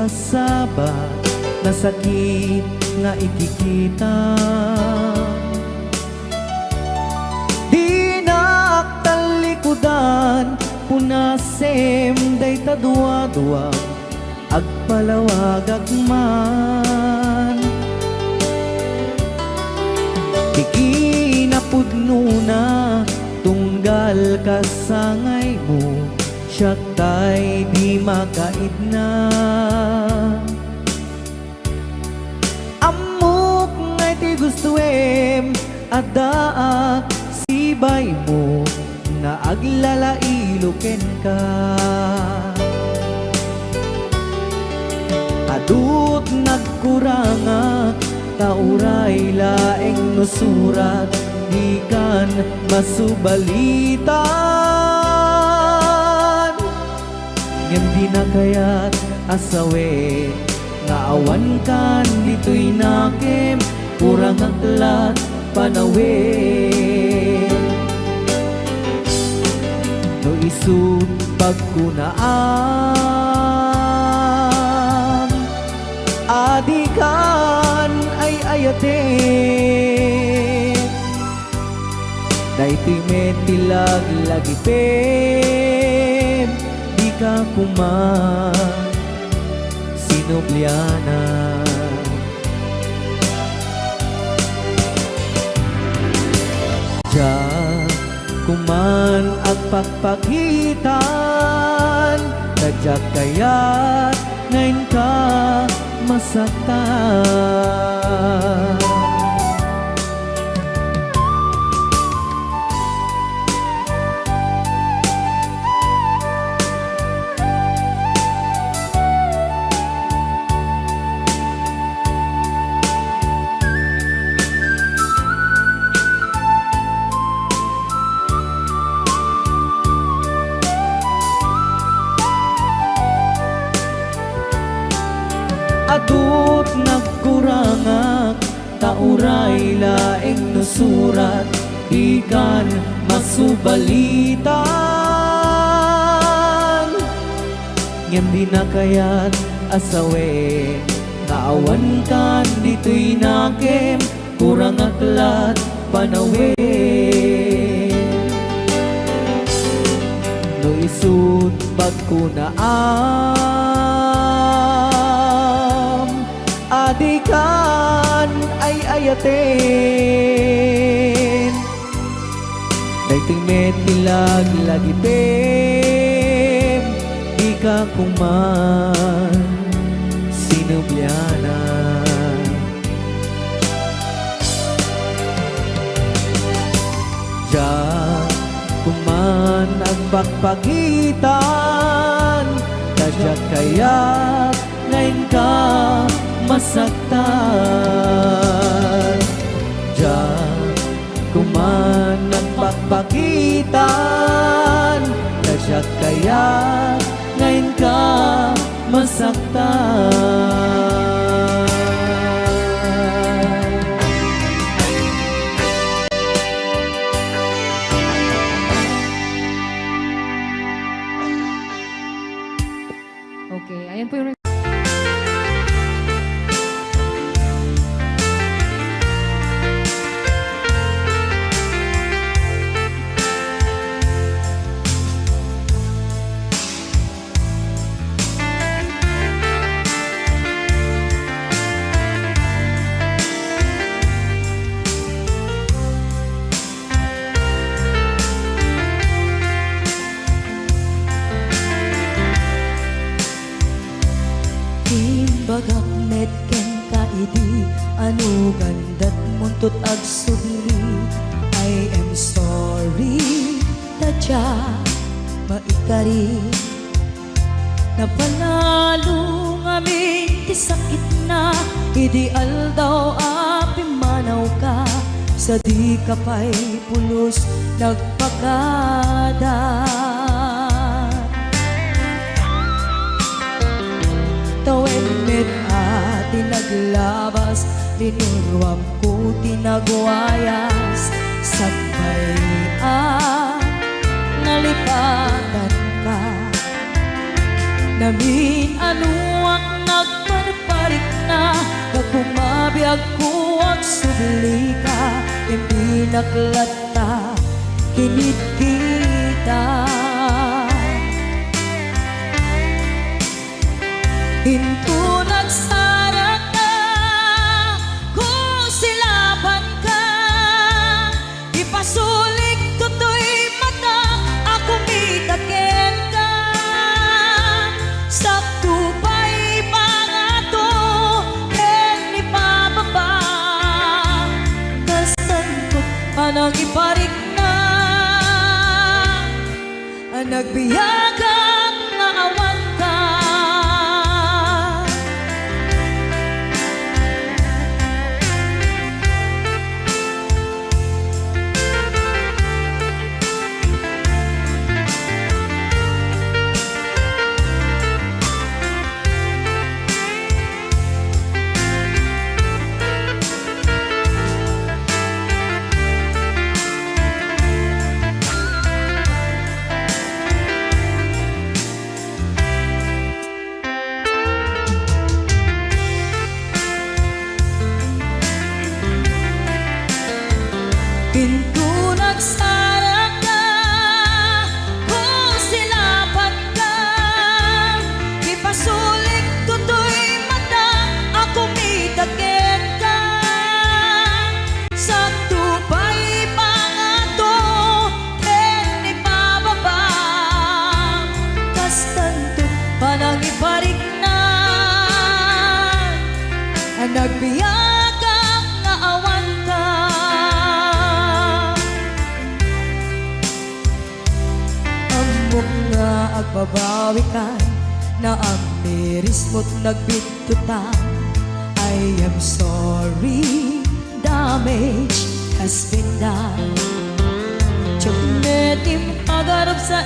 pasabat na sakit nga ikikita. Di naktalikudan punasem day tadwa-dwa agpalawag agman. Di kinapudno na tunggal kasangay mo, siya tay di makaidna. Amok ngay ti gustuem adaa sibay mo na aglalailuken ka. Adut nagkuranga tauray laeng nusurat di kan masubalitan. Ngem di na kayat asawe nga awan kan dito'y nakem kurang aklat panawe. No isut pagkunaam adikan ay ayate. Daytoy metilag lagi pem di ka kuman sinubliana. Ja kuman agpagpagitan kadyak kayat ngayon ka masaktan. Adut nagkurangak tauray laeng nusurat di kan masubalitan. Ngem di na kayat asawe nga awan kan dito'y nakem kurang aklat panawe. No isut pagkunaam adikan ay ayaten. Daytoy metilag lagi pem di ka kuman sinubliana. Ja kuman ang pagpagitan kadyak kayat ngayon ka masaktan. Diyan kuman ang pagpagitan kadyak kaya ngayon ka masaktan. Okay, ayan po yung bagak metken kaidi anu gandat muntut agsubli. I am sorry tadya maikari napanalo ngamin ti sakit na ideal daw api manaw ka sa di kapay pulos nagpagada. Tawen met ati naglabas linurwam ko tinagwayas sabay nalipatan ka namin ano ang Biyag ko ang subli ka, hindi naklata, kinit kita. Hinto nagsara ka, kung silaban ka, ipasulik tutoy mata, ako mitakin ka. Sakto pa'y pangato, en ipababa, kastantot panang iparik na, ang nagbiyagang naawan ka. Pinto nagsara ka, kung silaban ka, ipasulik tutoy mata, ako mitakin ka. Sakto pa'y pangato, en ipababa, kastantot panang iparik na, ang nagbiyagang naawan ka. Amok nga agbabawi ka, na ang miris mo't nagbitutan. I am sorry, damage has been done. Tiyagnetim agarap sa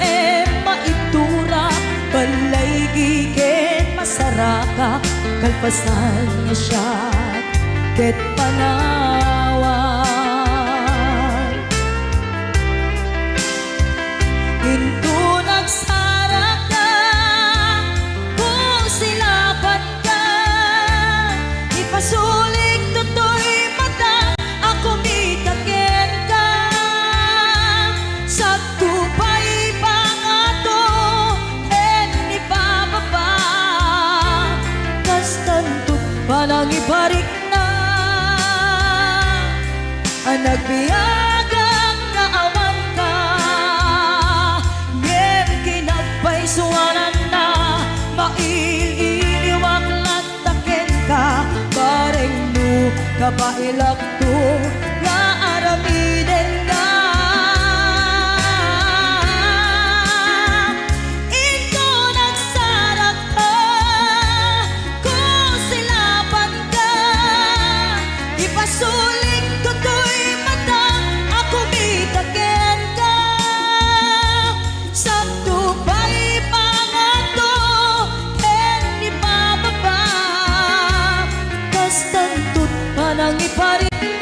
maitura, balay gigen masaraka, kalpasan niya siya, ket panawan. Hinto nagsara ka, kung silaban ka, ipasulik tutoy mata, ako mitakin ka. Sakto pa'y pangato, en ipababa, kastantot panang iparik na, ang nagbiyagang naawan ka. Ngem kinagpaisuanan na, maililiwak lantaken ka, bareng no kapailak to, nga aramiden ka. Ito nagsara ka, kung silaban ka, ipasulik tutoy mata, ako mitakin ka. Sakto pa'y pangato, en ipababa, kastantot panang iparik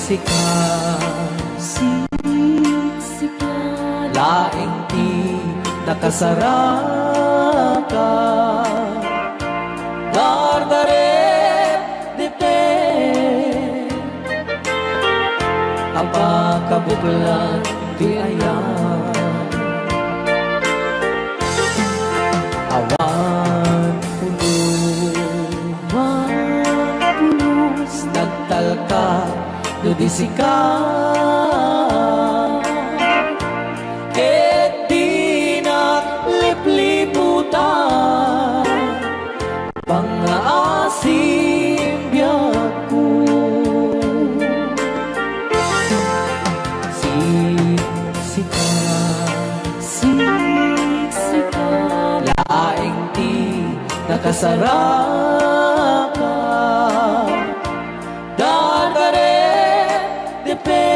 siksika Siksikan laing ti nakasaraka dardaret dipe apa kabuklan ti ayan awan pulos nagtalka dudisika ket di naglipliputan pangaasim biyak ko Siksikan laing ti nakasaraka dadaret dipe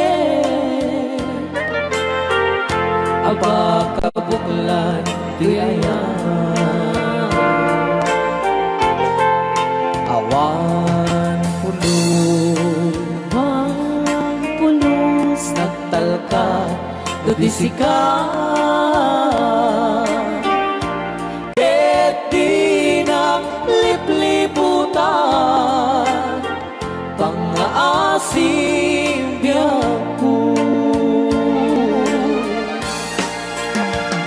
apa kabuklan ti ayan awan pulos nagtalka dudisika ket di naglipliputan pangaasim biyak ko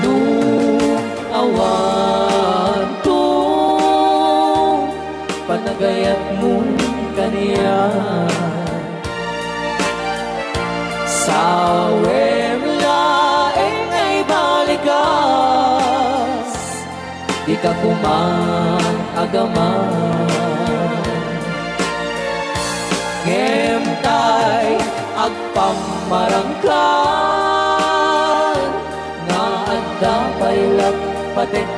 nung awan to panagayat mo kaniya sawem laeng ay balikas di ka kumang agaman ngem tay agpamarangkan nga adda paylat patek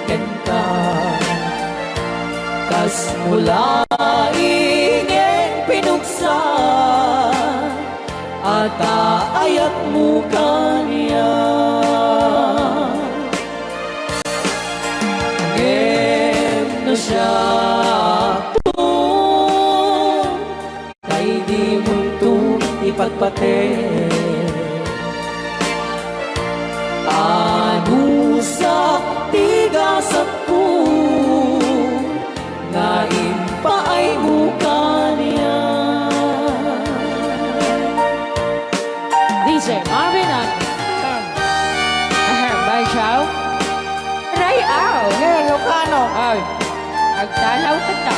ken ka kas mula ingeng pinuksa ata ayat mo kaniya ngem no siya kay di mo itong ipagpate ano sa tigasat ko nga impaay mo kaniya DJ Marvin at Bay Chow. Ray Ao. Ilocano Ay, agtalaw ka ta.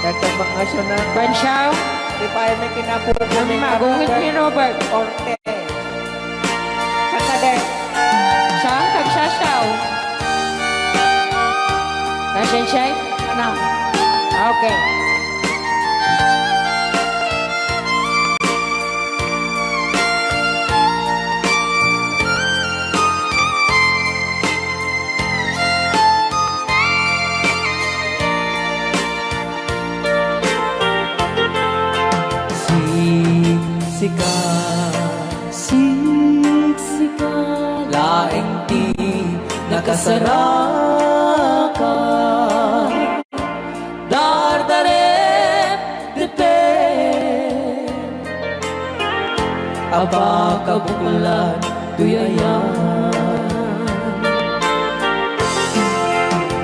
Dagdag mga syunan Ban Chow. di pa ay may kinapupunin Magungit ni Robert. Orte Sakade Saan kagsasaw? Nasensay? Anam Okay. Siksikan laing ti nakasaraka dardaret dipe aba kabuklan tuyayan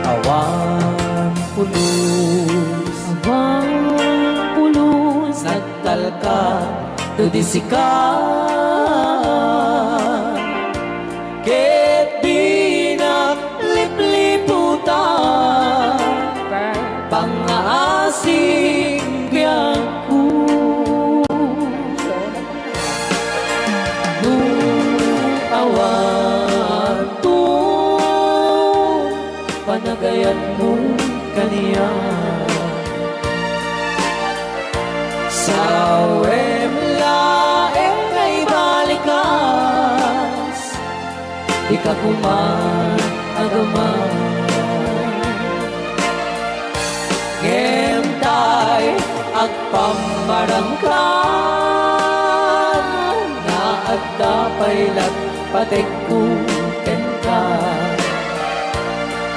awan pulos nagtalka dudisika ket di naglipliputan pangaasim biyak ko nung awan to panagayan mo kaniya sawem laeng ay balikas di ka kumang agaman ngem tay agpamarangkan na adda paylat patek ken ka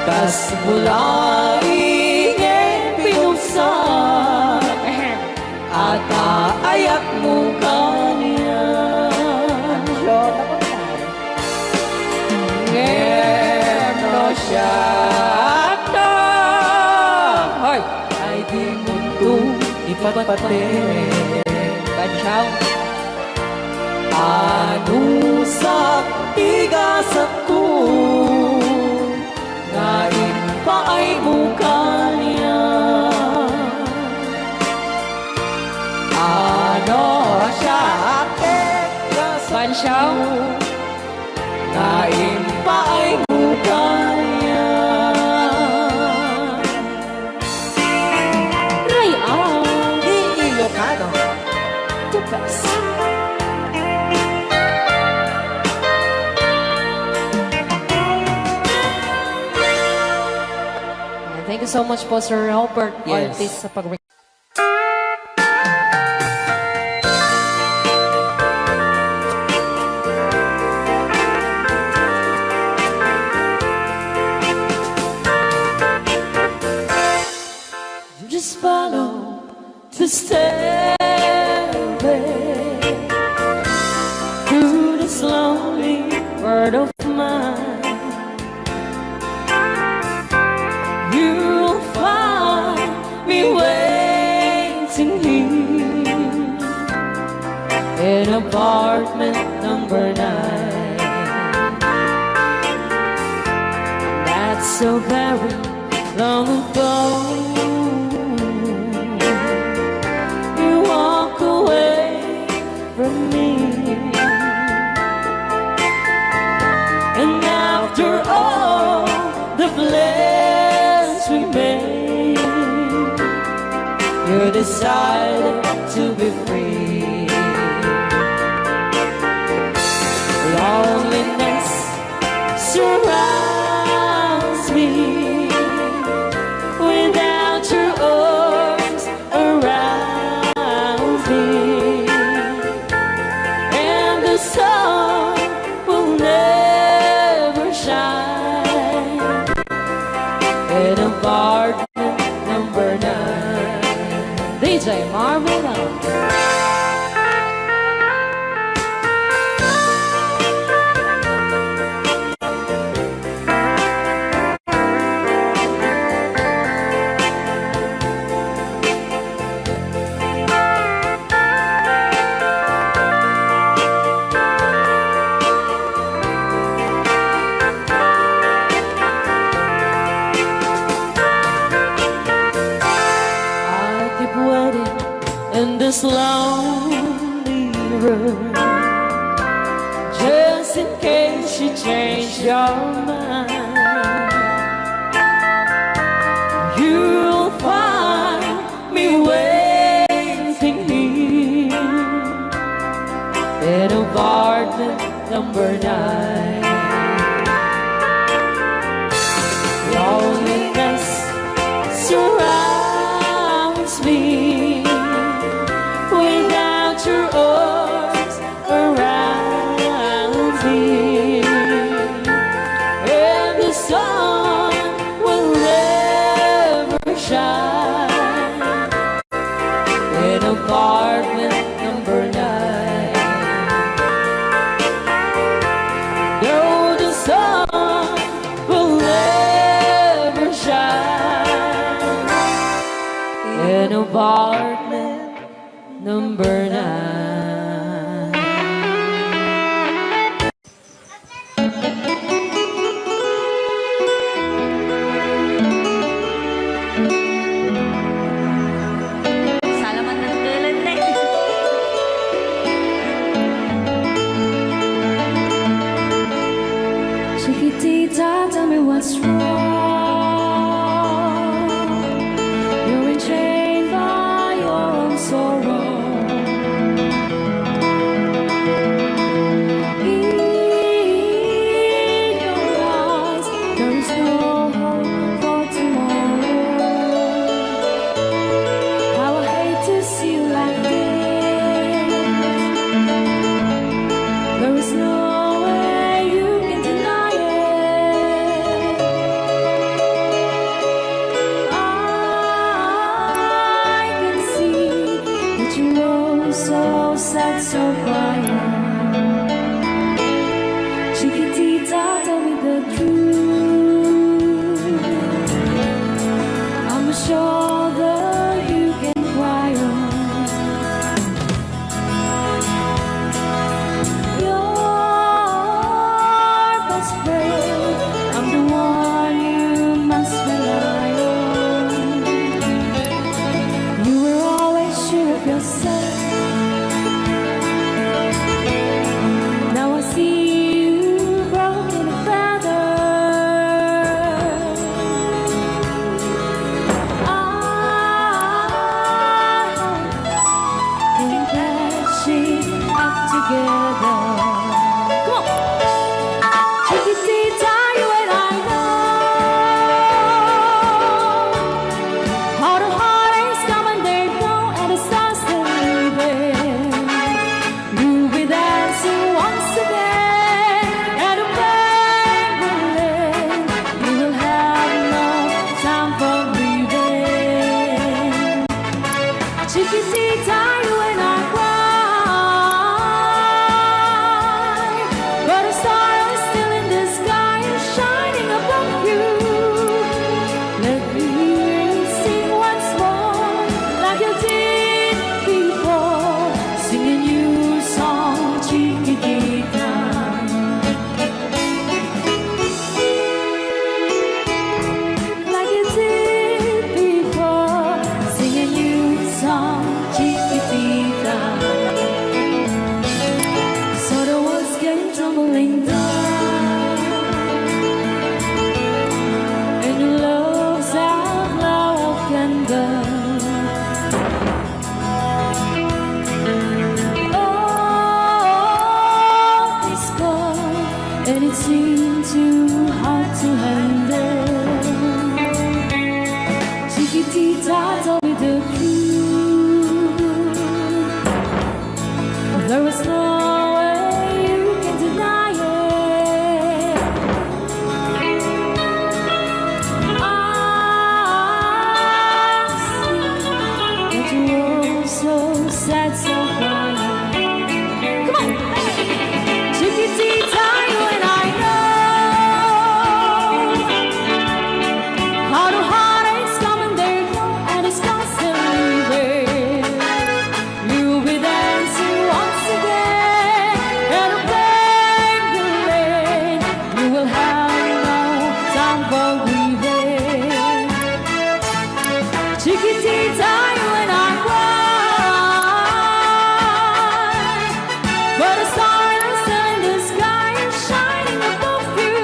Kas mulaing pinuksan at aayak mo kanya. Ngeno siya to. Hoy, Ay di mo itong ipatpate. Bansaw. Ano sa igasat ko nga ipaay mo kanya. Ano siya Bansaw. nga ipaay mo kanya. Ray, Ilocano. the best. Thank you so much po, Sir Robert Yes. Ortiz, sa pag Just follow the stairway through this lonely world of mine. You'll find me waiting here in apartment number 9. That's so very long ago. You walk away from me, and after all the plans we made, you decided to be free. Loneliness surrounds me without your arms around me, and the sun will never shine in apartment number 9. DJ Marvel. I keep waiting in this lonely room, just in case you change your mind. You'll find me waiting here in apartment number 9. Loneliness surrounds me without your arms around me, and the sun will never shine in apartment number 9. No, the sun will never shine in apartment number 9. Salamat ng tulan na. Chiquitita, tell me what's wrong. You're enchained by your own sorrow. so quiet. Chiquitita, tell me the truth. I'm a shoulder you can cry on. Your best friend, I'm the one you must rely on. You were always sure of yourself. Now I see you broken and battered. I think that she up together. Come on, Chiquitita, you and I know how the heartaches come and they go, and the stars they're leaving. You'll be dancing once again, and the pain will end. You will have no time for breathing. Chiquitita, you and I cry, but a star is still in the sky and shining above you. Let me hear you sing once more, like you did before, sing a new song, Chiquitita. Like you did before, sing a new song, Chiquitita. So the walls came tumbling down, and your love's outlaw of candle. Oh, it's gone, and it seemed too hard to handle. Chiquitita, tell me the truth. There was no way you can deny it. I see that you were so sad, so quiet. Come on, Chiquitita, you and I know how the heartaches come and they go, and the stars they're leaving. You'll be dancing once again, and the pain will end. You will have no time for grieving. Chiquitita, you and I cry, but a star is still in the sky and shining above you.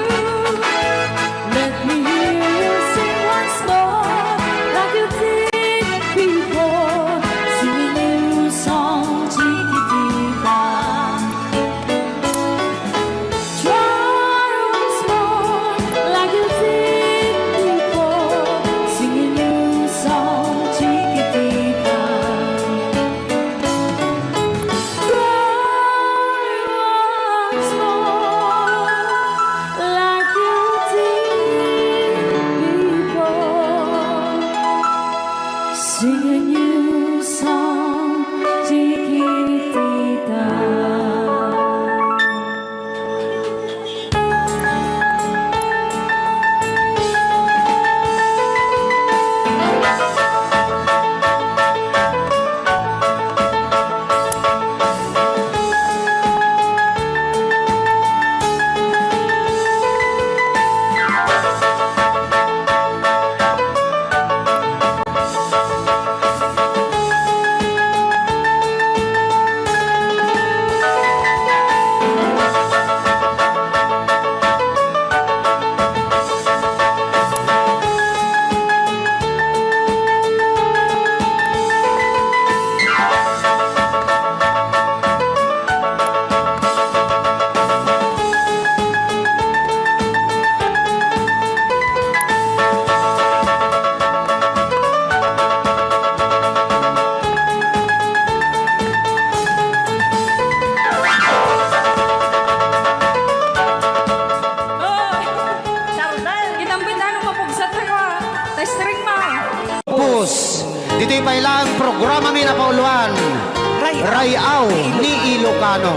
Let me hear you sing once more, like you did before, sing a new song, Chiquitita. Try once more, like you did before, sing a new song, Chiquitita. Try once more, like you did before, sing a new song, Chiquitita. Dito'y pailang programa mi na pauluan. Rayaw ni Ilocano.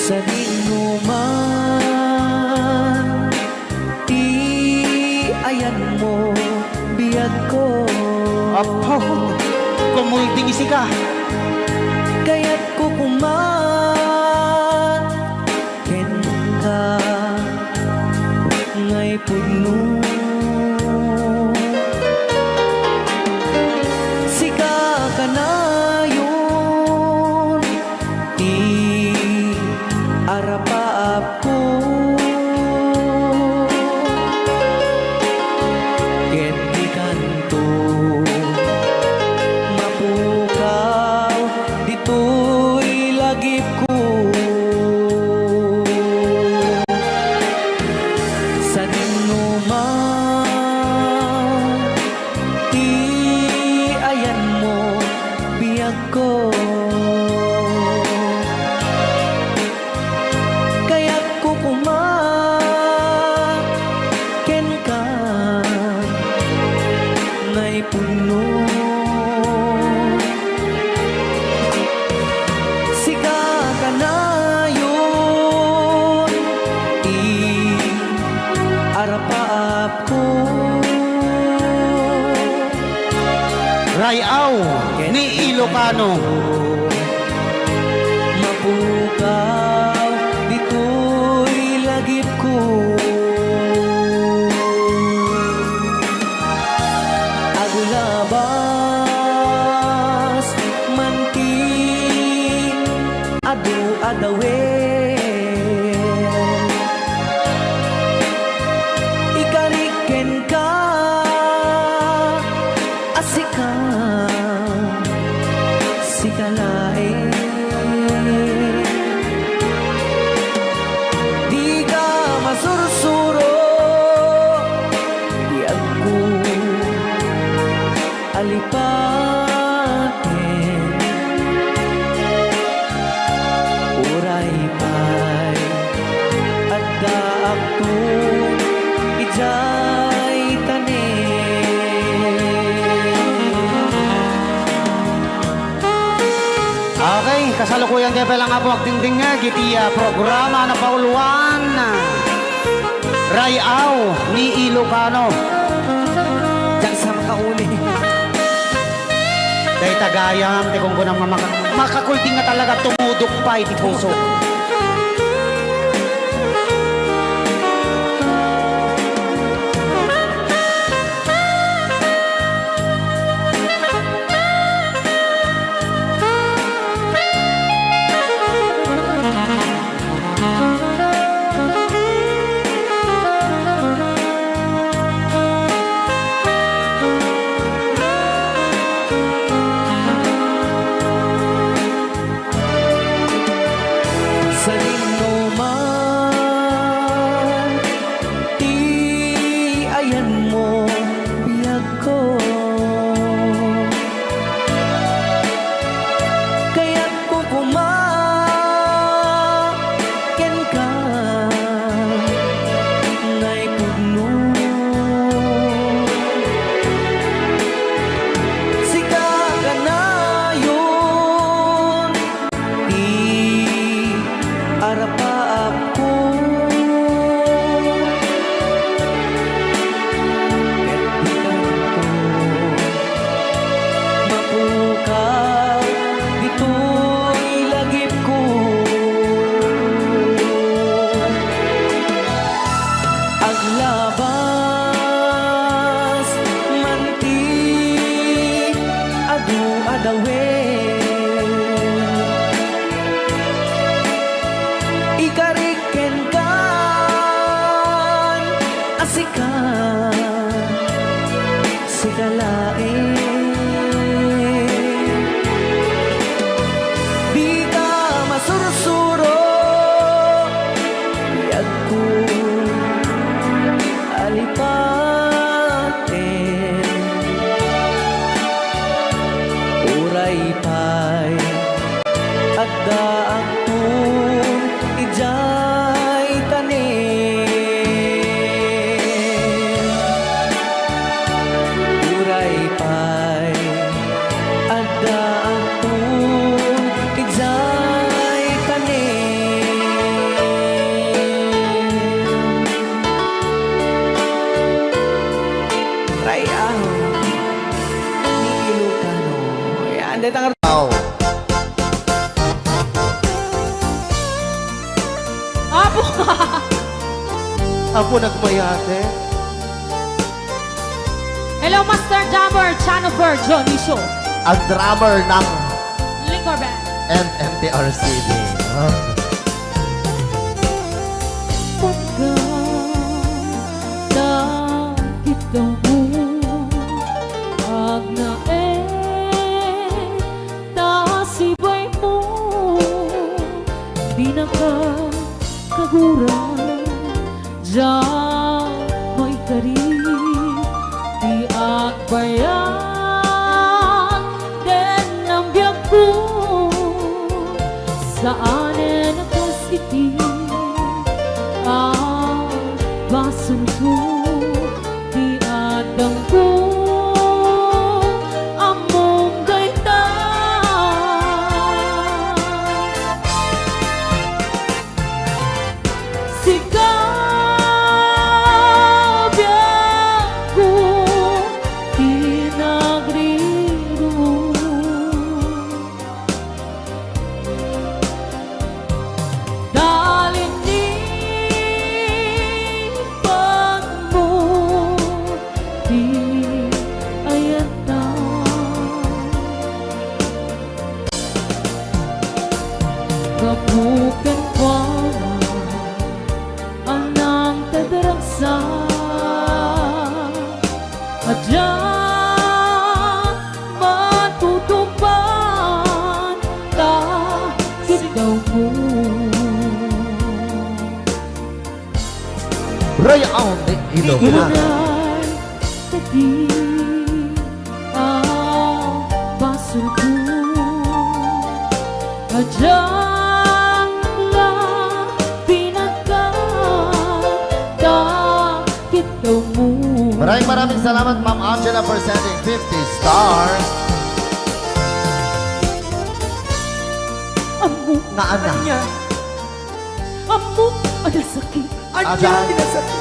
Sa dinuman, di ayan mo biyag ko. Apo, kumulding isi ka. Kaya't kukuman ken ka ngay puno. Sika ka na yun, di arapaap ko. Ket di kanto mapukaw, dito'y lagip ko. Sa dinuman, di ayan mo biyag ko. Kaya't kukuman ken ka ngay puno. Sika ka na yun, di arapaap ko. Rayaw ni Ilocano. Mapukaw, dito'y lagip ko. Agulabas, manti, adu-adawe. Ikariken ka, asika, sikalae. Di ka masursuro, di ako alipatin. Uray pa'y at daak to ijay tanin. Okay, kasalukuyan kayo lang ako agdingding nga gitiya programa na pauluan. Rayaw ni Ilocano. Diyan sa makauli. Dahil tagayam, di kung kunang makakulting nga talaga tumudok pa iti puso. Sa dinuman, di ayan mo biyag ko. Kaya't kukuman ken ka ngay puno. Sika ka na yun, di arapaap ko. Ket di kanto mapukaw, dito'y lagip ko. Aglabas, manti, adu-adawe. agtun ijay tanim uray pay adda agtun ijay tanim Rayaw ni Ilocano. Yan, dito ang Apo! Apo nagmayate. Hello, Master Jammer, Chanover, Johnny Show. Ang drummer ng Liquor Band. MMTRCB. Pagkadakit daw mo Ag na tasibay mo Di na ka kaguran Diyan mo'y karib Di agbayan Den ang biyag ko Saan nakasiti Ang basun ko Di adang ko Among gaita Sikap yang ko Pinagriro Dalin ni pag mo Di ayata Kapukan ko Anang tadaragsa Adyan matutupan Takit daw mo Rayaw ni Ilocano. Uray tadi ang baso ko Adyan lang pinagkatakit daw mo Maraming salamat Ma'am Angela for sending 50 stars. Amo, Na anak. niya. amo, ada sakit Anya, Ajan. pinasakit.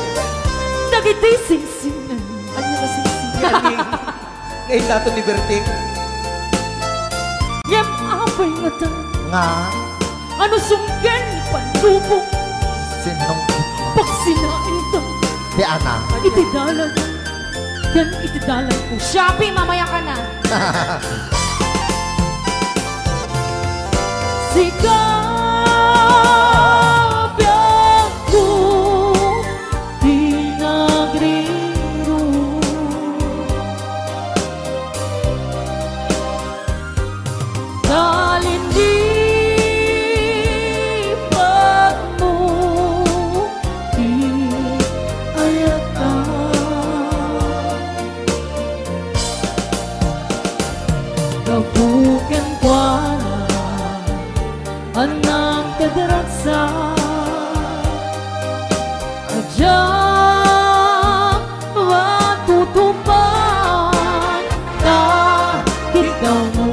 Nagitay sing-singan Anya na sisiyan ni. Ngayon nato ni Berting. Yam apay nga ta Nga Ano sunggan pandubong sinong Pag sinain ta si Ana. Itidalan Yan itidalan ko Shopee, mamaya ka na. Sikap yang ko Pinagriro Dalin di pag mo Di ayata Kabukan kwa Anang kadaragsa Adyan matutupan Takit daw mo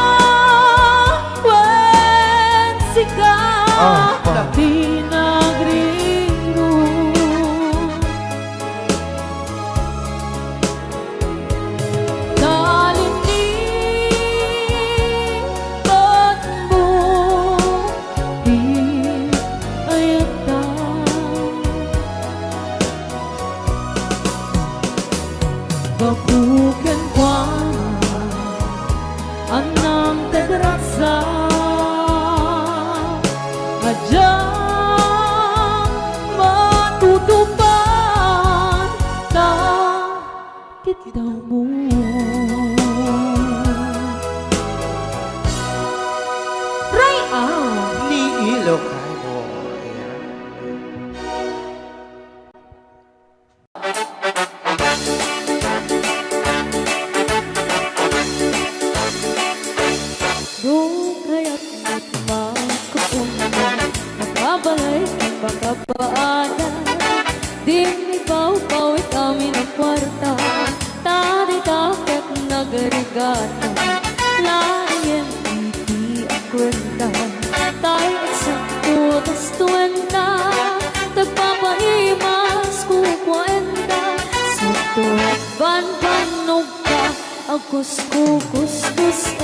Sikap, wen sikap Pinagriro Dalin ni pag mo Di ayata Babukan kwa Anang tadaragsa Adyan matutupan Takit daw mo Rayaw Ni Ilocano. Ayan. A couscous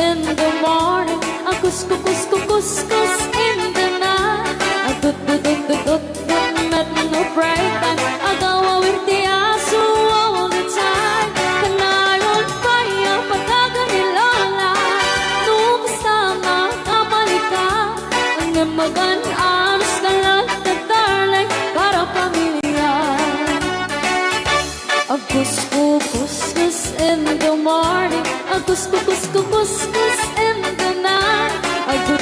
in the morning, a couscous in the night. A tut met no bright time. A gawawirti aso all the time. Kanayon kaya pataga ni Lola. Nung kasama kamalika, ang namagan anos ka lang na darling para pamilya. A couscous in the morning, a couscous in the night. A tut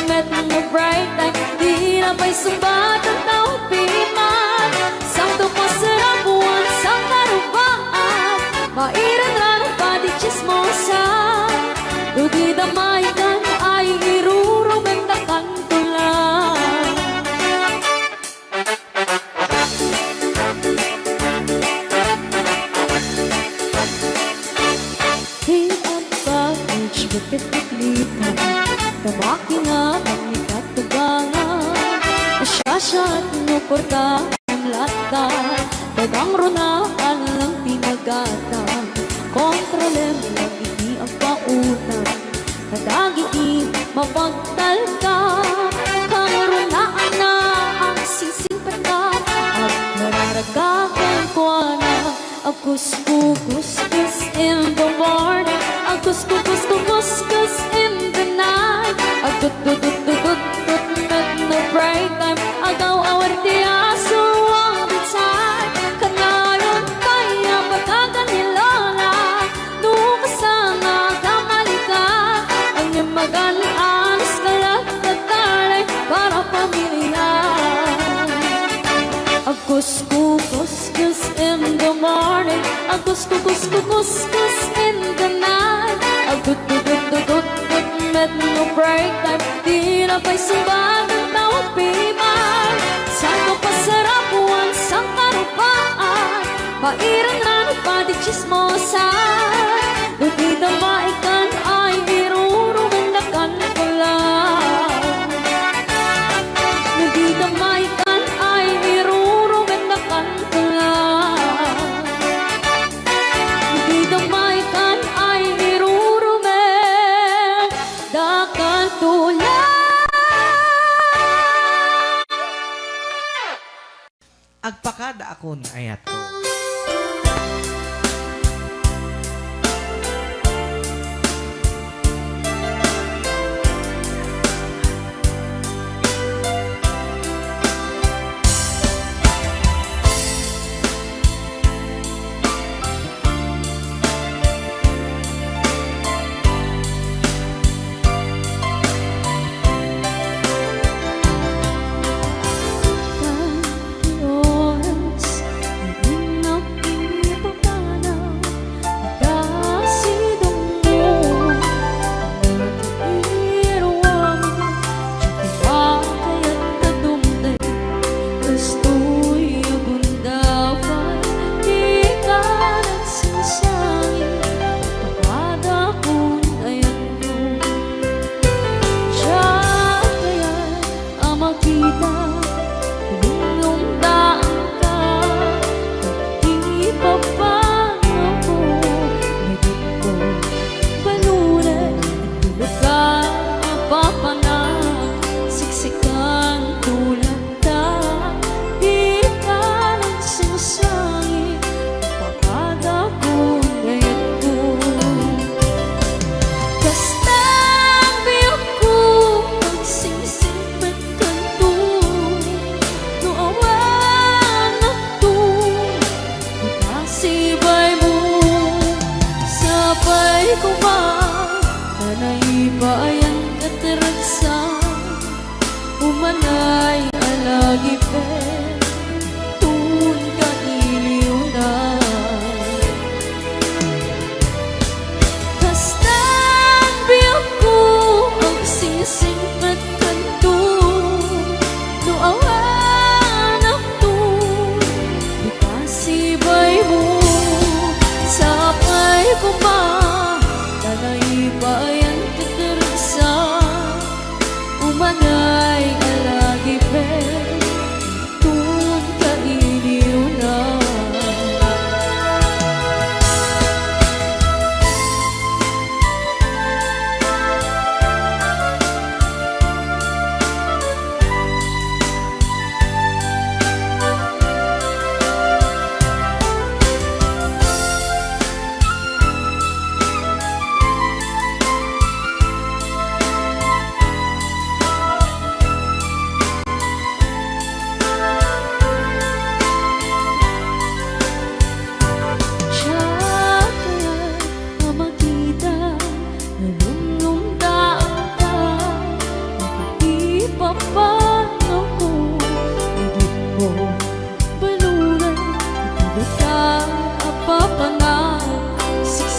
met no bright time. Di na pa'y sumbat ang tawag piman. Sakto pa sarap buwan sa karubaan. Mairan lang ang pati chismosa. Dugi damay kan ay irurumeng na kantulan. Bakit naglitan, kamaki nga ang ikatugangan. Asyasya at nuporta ang lata, dagang ronaan lang tinagata. Kontrolem lang hindi ang pautan, kadagiti mapagtalka. Karonaan na ang sisimpata, at nararagakan ko na. A couscous in the morning, a couscous in the night. A tut met no bright time. Agaw awar di aso all the time. Kanayon kaya pataga ni Lola. Nung kasama kamalika, ang namagan anos ka lang na taray para pamilya. A couscous in the morning, a couscous in the night. A tut met no break time. Di na pa'y sumbag ang tawag piman. Saan pa sarap buwan sa karupaan. Pairan na nagpadi chismosa. Dugi damaikan ay irurumeng na kantulan. Dugi damaikan ay irurumeng na kantulan. Dugi damaikan ay irurumeng na kantulan. Agpakada akon ayat ko. Umanay alagi pe tun ka iliw na. Kastan biyok ko ang sisingpat kanto. No awan ako bukasibay mo. Sapay ko ba tanay bayan katersa. Umanay alagi pe tun ka iliw na.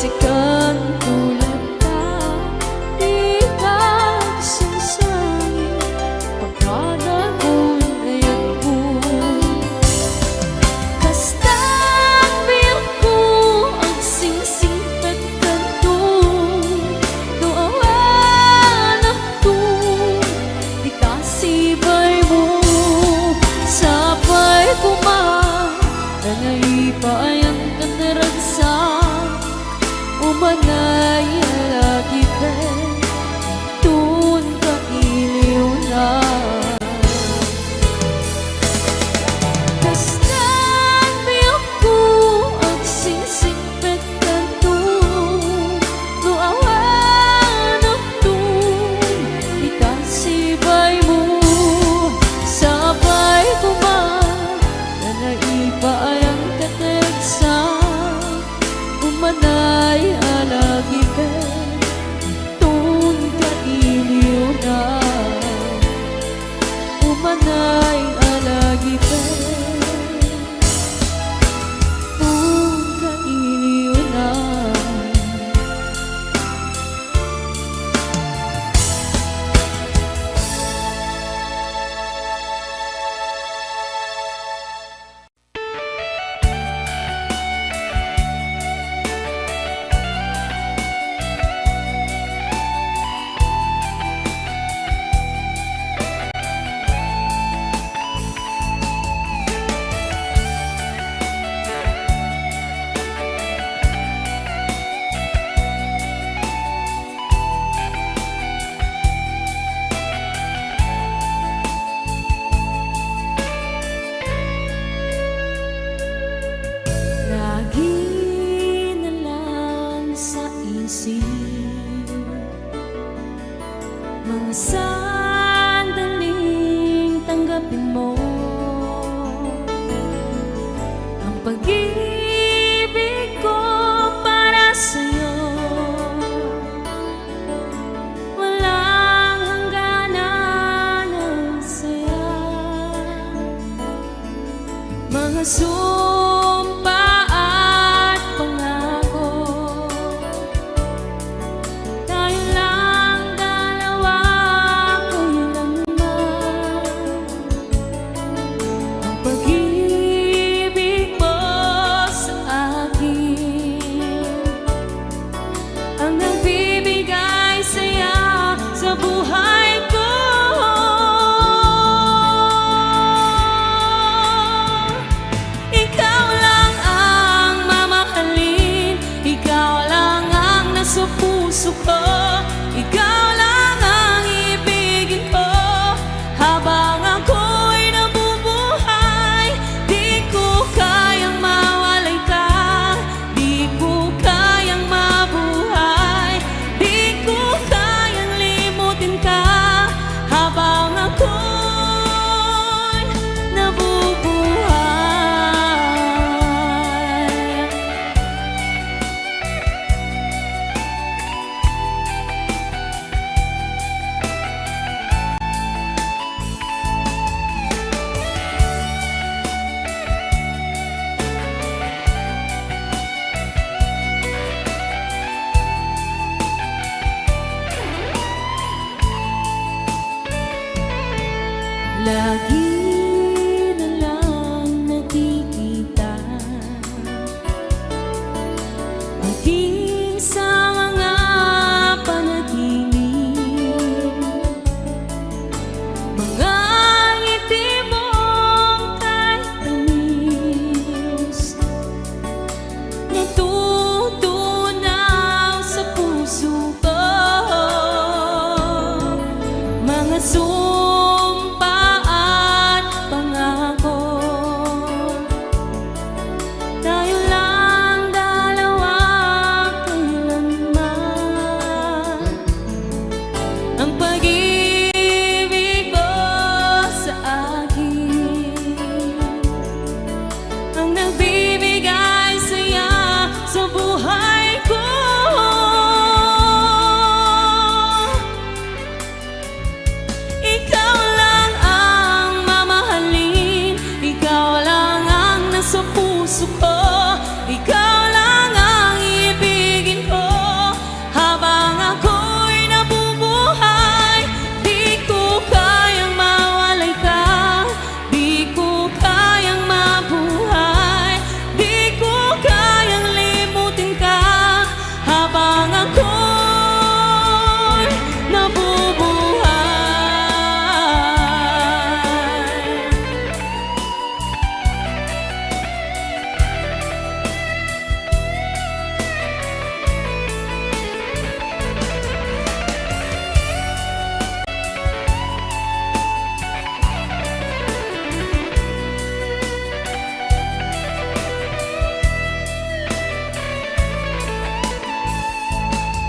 sikat tulad ka, di kagsasabi pagkadagon ay ako. Kasta't biyok ko ang singsingpet kanto, doawan ako, di kasibay mo. Sabay kumain, nanaipayan ka naragsak, umanay lagi ba, tun ka iliw na. Kasta't biyok ko ang singsingpet kanto, doawan ako, di kasibay mo. Sabay kumain, nanaipayan ka naragsak, umanay alagi ka, tun ka iliw na. Umanay alagi ka, tun ka iliw na. Lagi na lang sa isip mga sandaling tanggapin mo ang pag-ibig ko para sa'yo. Walang hangganan ng saya, mga sumpa at pangako, tayo lang dalawa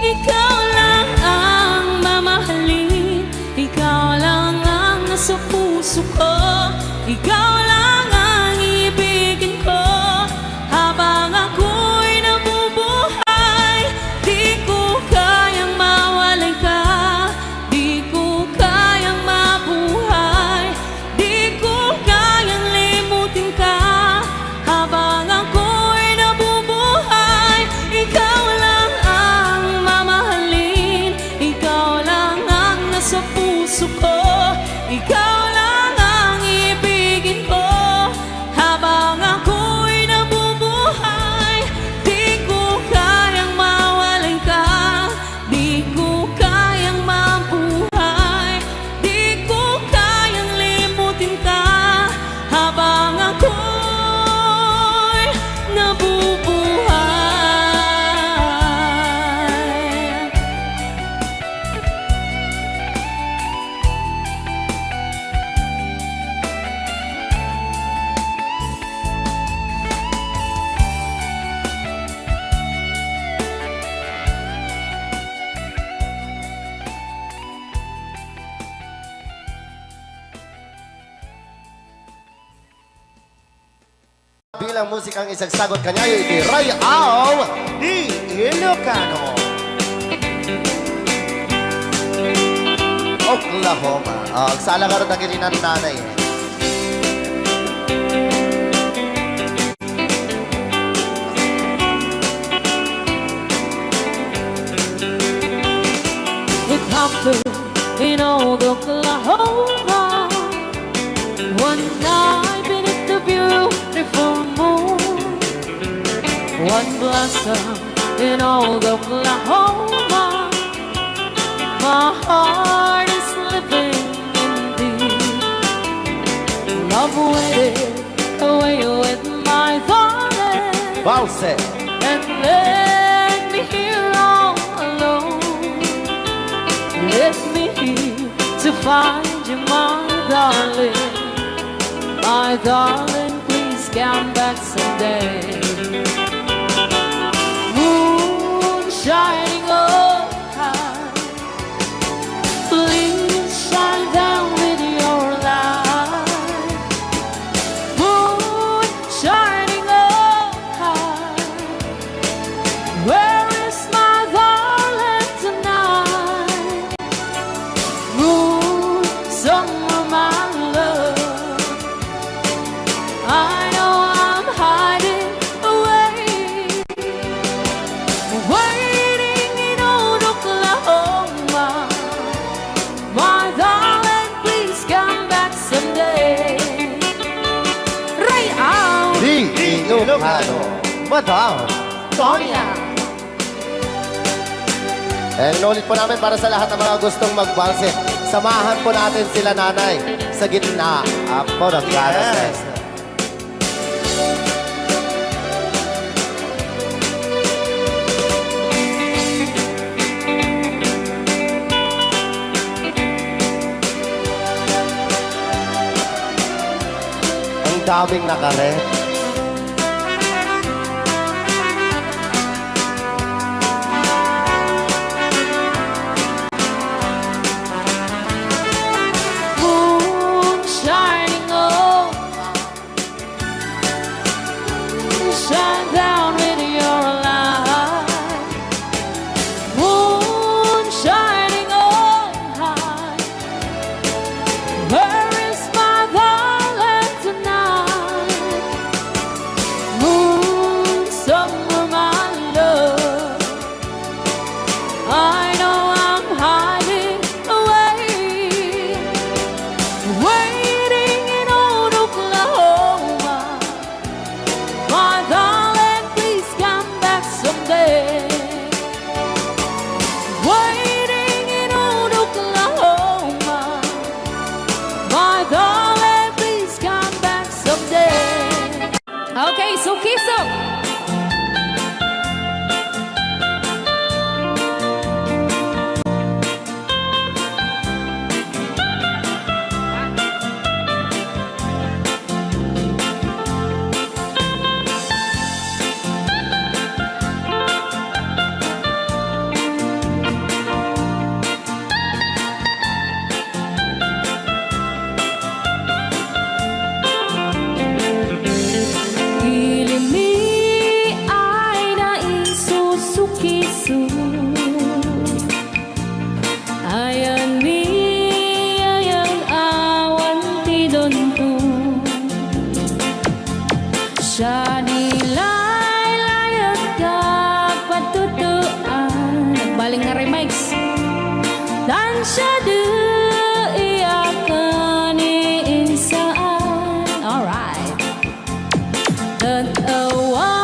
Ikaw lang ang mamahalin, ikaw lang ang nasa puso ko, ikaw lang ang ibigin ko habang ako'y nabubuhay. Di ko kayang mawalay ka, di ko kayang mabuhay, di ko kayang limutin ka habang ako'y nabubuhay. Ikaw lang ang mamahalin, ikaw lang ang nasa puso ko, ikaw lang ang ibigin ko habang ako'y nabubuhay. Di ko kayang mawalay ka, di ko kayang mabuhay, di ko kayang limutin ka habang ako'y nabubuhay. Bilang musikang isagsagot kanya yung itiray ang di Ilocano. Oklahoma. Ang sala ka rin na kininan nanay. It happened in old Oklahoma one night beneath the beautiful moon. One blossom in old Oklahoma. My heart is living in thee. Love waited away with my darling Bounce it. and left me here all alone. Left me here to find you, my darling. My darling, please come back someday. Moon shining oh high, please shine down with your light. Moon shining oh high, where is my darling tonight? Moon, summer, my love, I know I'm hiding away, waiting in old Oklahoma. My darling, please come back someday. Right out, Di Ilocano. Madam Sonia. And inulit po namin para sa lahat ng mga gustong magbalse. Samahan po natin sila nanay sa gitna po ng yes. Ang daming nakaret. Moon shining oh, shine down with your light. Moon shining oh high, where is my darling tonight? puso. Ayan mi ayang awan ti donto. Siya nilay-layat ka patutuan. Nagbaling nga remix. Dan siya di iyakan iinsaan. Alright. Tatawa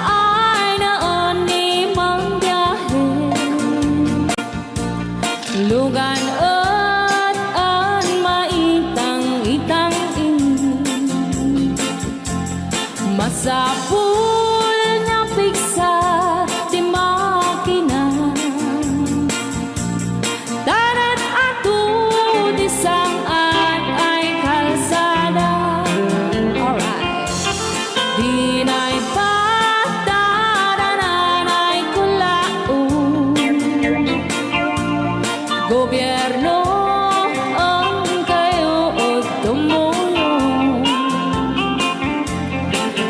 ay naon ni mang biyahe. Lugan at an maitang-itang ini. Masapul na piksa di makina. Darat ato di saan ay kalsada. Alright. Di na'y patadanan ay kulaon. Gobyerno ang kayo o tumulong.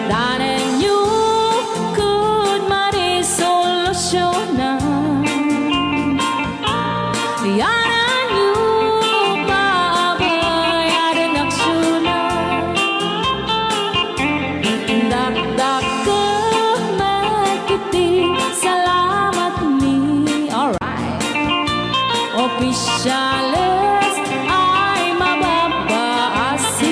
Danan nyo kud marisolusyonan. Yanan nyo paabayaran aksyonan. Dakdak ka magkiti salamat mi. Alright. Opisyales ay mababaasin.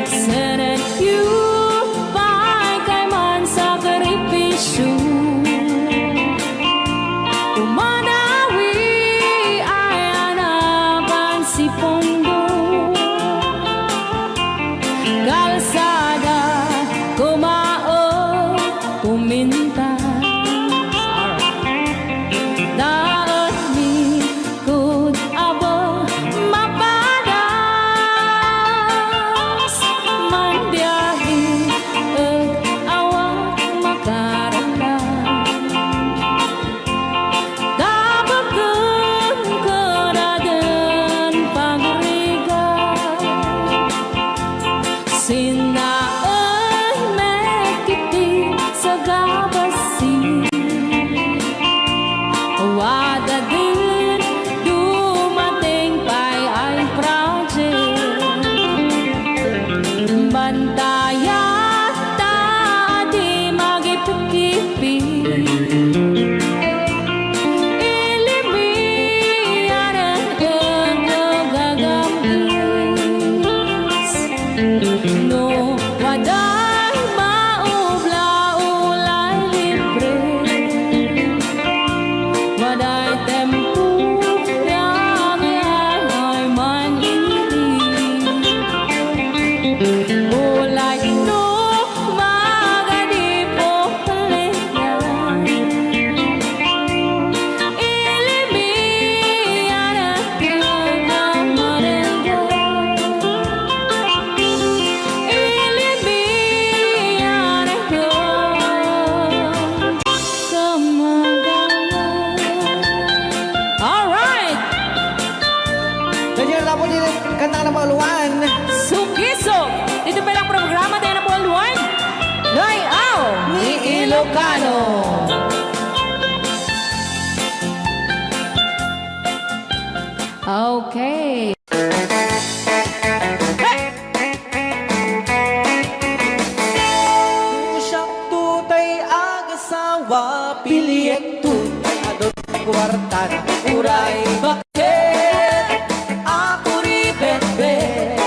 Senate you kay man sakripisyo. Umanawi ay anapan si Pondo. Kalsada kumao puminta. Daot ni kud abo mapadas. Man biyahe ug awang makaratan. Dabagan karadan pagrigan. Sinaon mekiti sa gabasin. Wada din dumating pa'y ay project. Bantayan ta di magipikipi. Ilimiyan ang gagamis. No, waday maubla-ulay libre. Waday tempo yang ay man ini. Ulay no magadi po leyan. Ilimiyan ang gagamarenda. Ilimiyan ang gagamarenda. Alright! Nandiyan na po din kanta ng pauluan. Sukiso! Dito pa lang programa tayo na Paul Juan. Layaw Ni Ilocano. Okay. Siyang tutay ang asawa, piliyek tutay adot kwarta na uray. Bakit ako ribet-bet?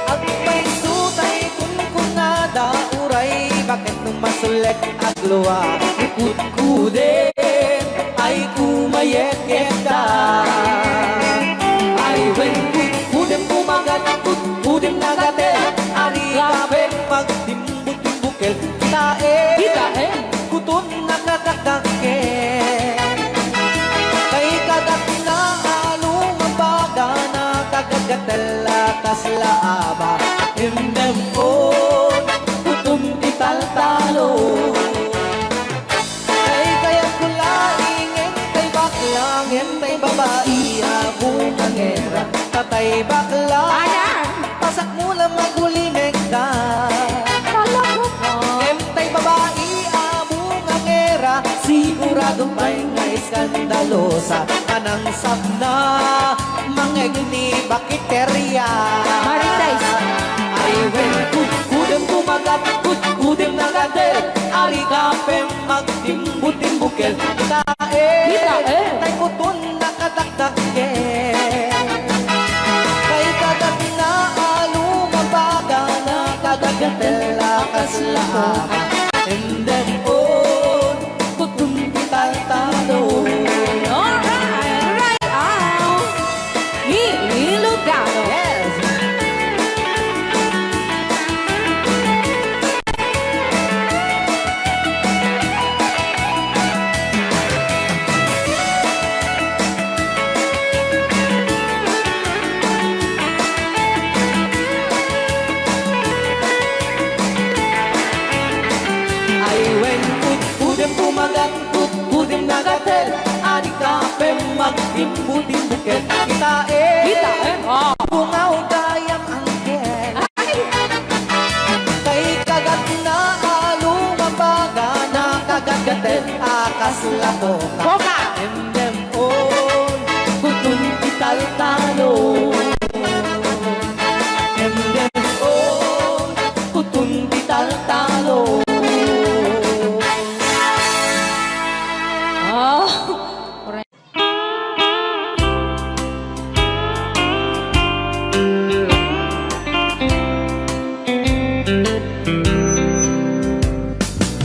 At may sutay kung kunada uray. Bakit nung masulek at luwa kukudkudin ay kumayet-yet ka. Ay when kudem kumagat kudem nagatel. Ari kapeng magtimbut-timbukel. Kitae kutun nakakakakel. Kay kagat na along mabaga na kagagatel atas laaba. Himdem on kutum ital-talo. Kay kaya kulaing entay baklang entay babae abong angera. Tatay bakla pasak mula magulimeg ka. Entay babae skandalosa anang sabna mangegni bakiterya Marites. ay wen kudem kumagat kudem nagadet ari kapem magtimbutimbukel kita tay putun nakadakdakel kay kagat na alumabaga nakadagatel akasla and then on putun talo Alright, right out. Ilocano. yes. Ay wen kudem kumagat kudem nagatel ani kapem magtimbutimbukel kita Oh. bungaw gayam angkel kay kagat na alumabaga nakagagatel akaslato Boka. endem on kutun kital talo endem on kutun kital talo. Oh. Alright.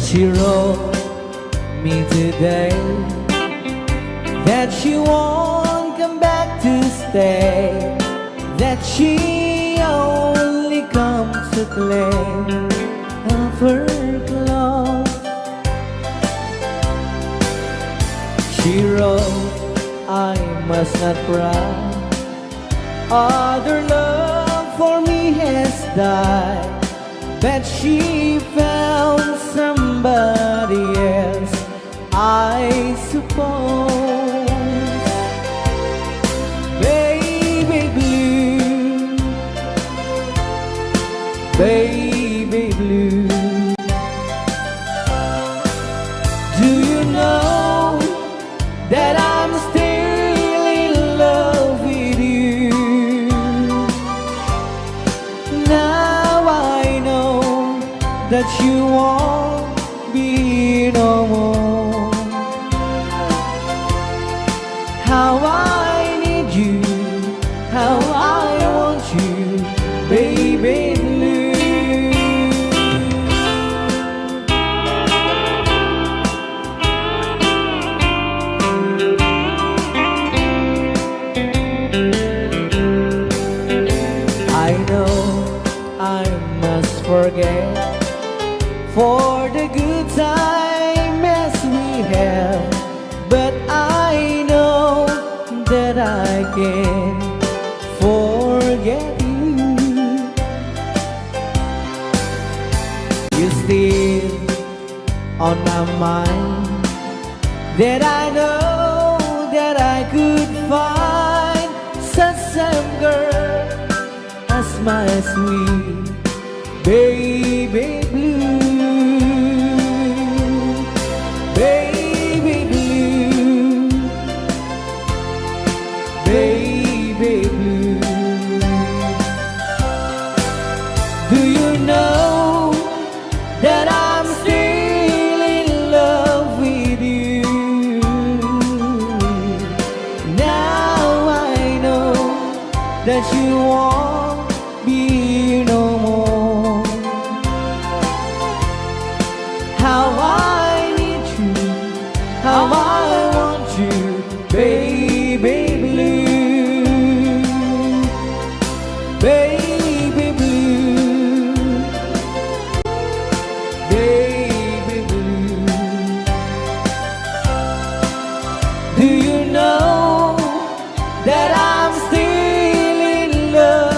She wrote me today that she won't come back to stay, that she only comes to claim of her clothes. She wrote, I must not cry, other love for me has died, but she found somebody else, I suppose. Baby blue, baby blue, do you know that I'm still in love with you? Now I know that you won't be no more. How I need you, how I want you, baby blue. I know I must forget for the good time as we have, but I know that I can forget you. You're still on my mind, that I know that I could find such same girl as my sweet baby blue, baby blue, baby blue. Do you know that I'm still in love with you? Now I know that you won't be no more. How I need you, how I want you, baby blue, baby blue, baby blue. Do you know that I'm still in love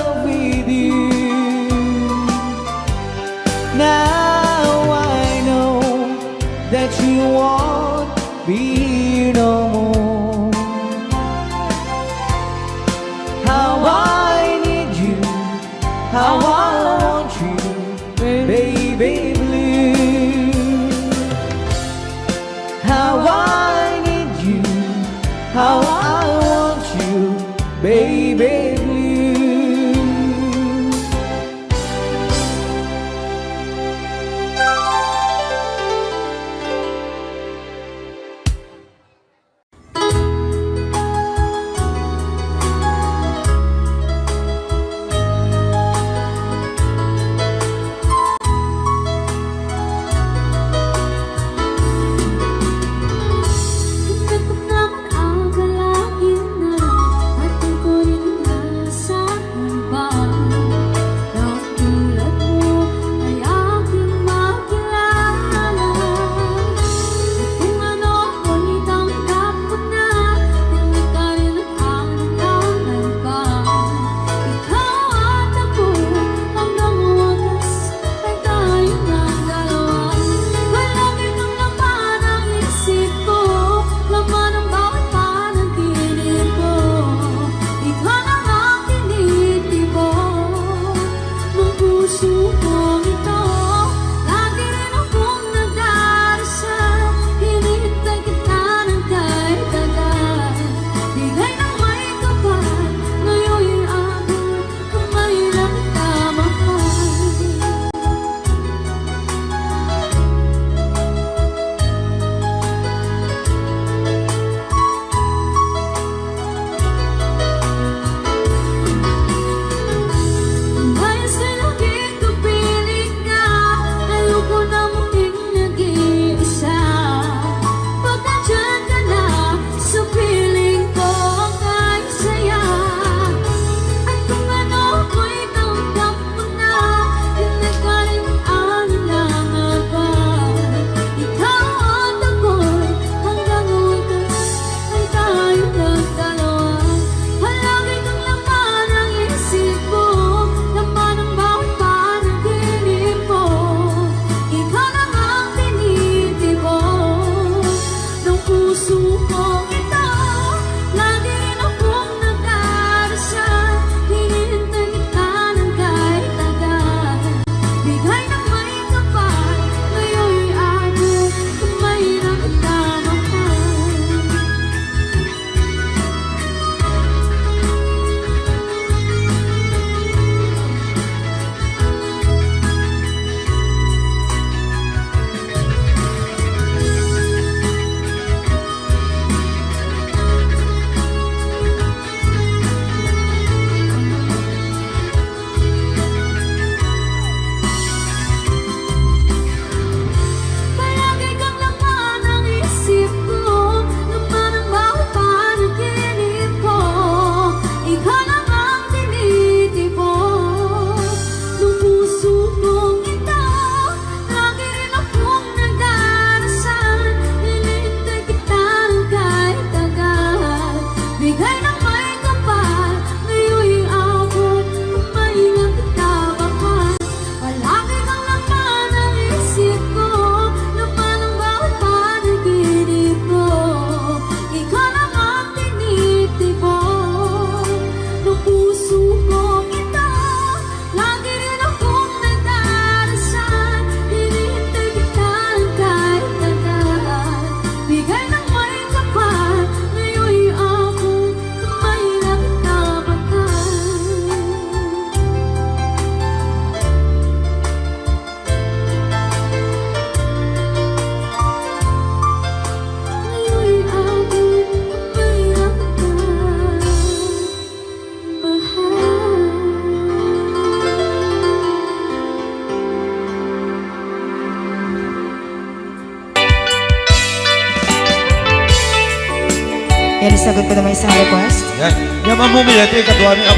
Yan, sagot ko naman isang request. Yan. Yan mamumili. Ito yung katuwa niya.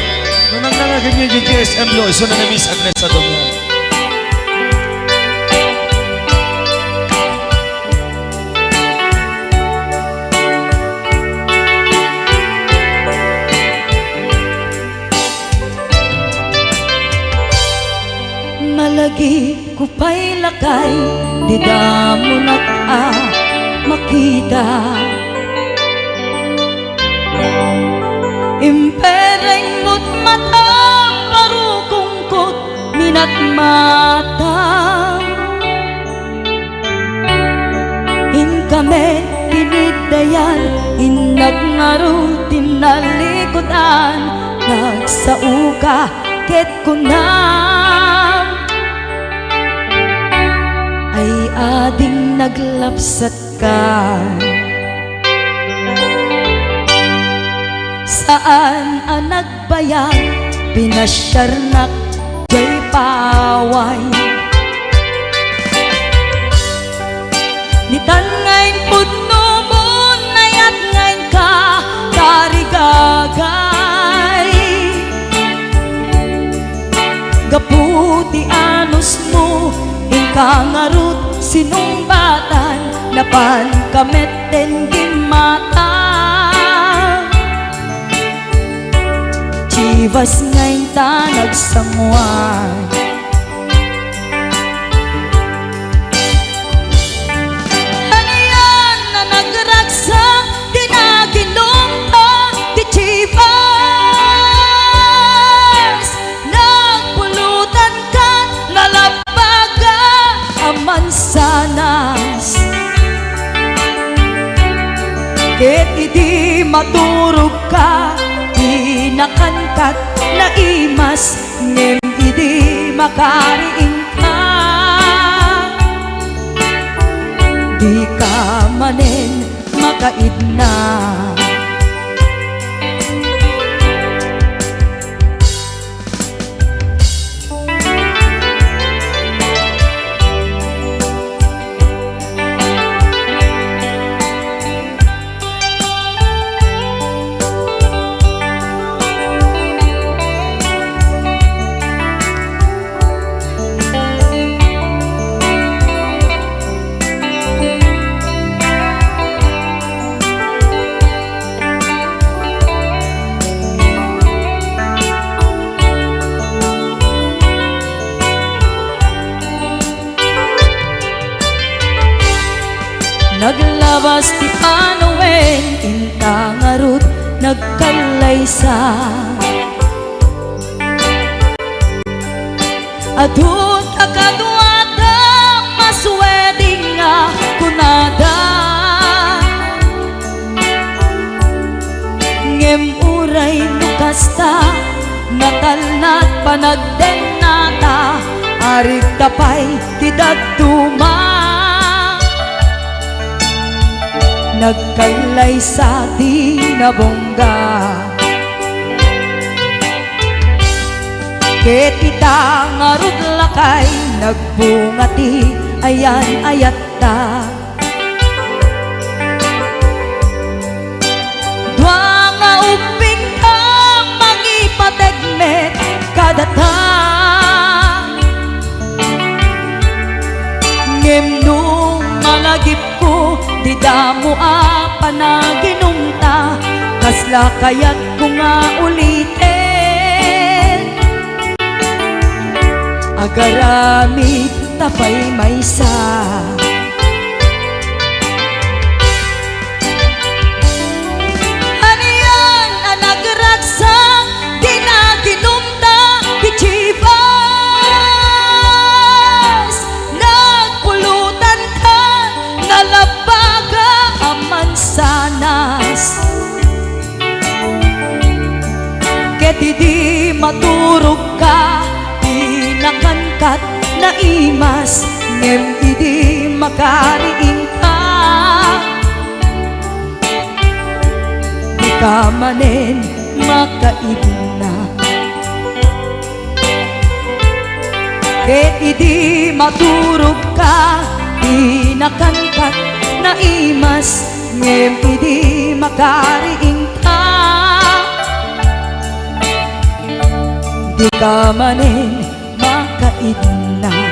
Nung nangangagan niyo yung GSM lo, iso na Miss Agnes sa doon. Malagi ko pa'y lakay, di da mo makita. Impereng mo't mata, parukungkot, minat mata. In kami, tinidayan, inagnaro, tinalikotan, nagsauka, ket kunam. Ay ading naglapsat ka. Saan ang nagbayag, pinasyarnak jay paway. Nitan ngayon pudno mo, nayat ngayon ka, karigagay. Gaputi anos mo, inkangarut sinumbatan, napan kamet tending mata. Chivas ngayon ta nagsamuan. Ano yan na nagragsak, di naginom pa, di Chivas. Nagpulutan ka, nalabaga, aman sanas. Ket idi maturog ka, nakankat na imas, ngem idi makariing ka. Di ka manen makaidna. Naglabas ti Panoen, intangarut nagkalaysa. Adun akadwada, masweding nga kunada. Ngem uray nukasta, natalnat panagdenata, arig tapay tidagduma. Nagkailay sa di nabongga. Ket ita ngarud lakay, nagbungati ayan ayatta. Dua nga uping ka, magipategmet kadata. Ngem nung malagip ko, di damo panaginumta, kasla kaya't ko nga ulitin. Agaramid tapay maysa. Ano yan ang nagragsak, di naginumta, di Chivas. Nagpulutan ka, nalabaga, aman sanas. Ket idi maturog ka, di nakangkat na imas, ngem idi makariing ka. Di ka manen makaibna. Ket idi maturog ka, di nakangkat na imas, ngem idi makariing di ka manin makaidna.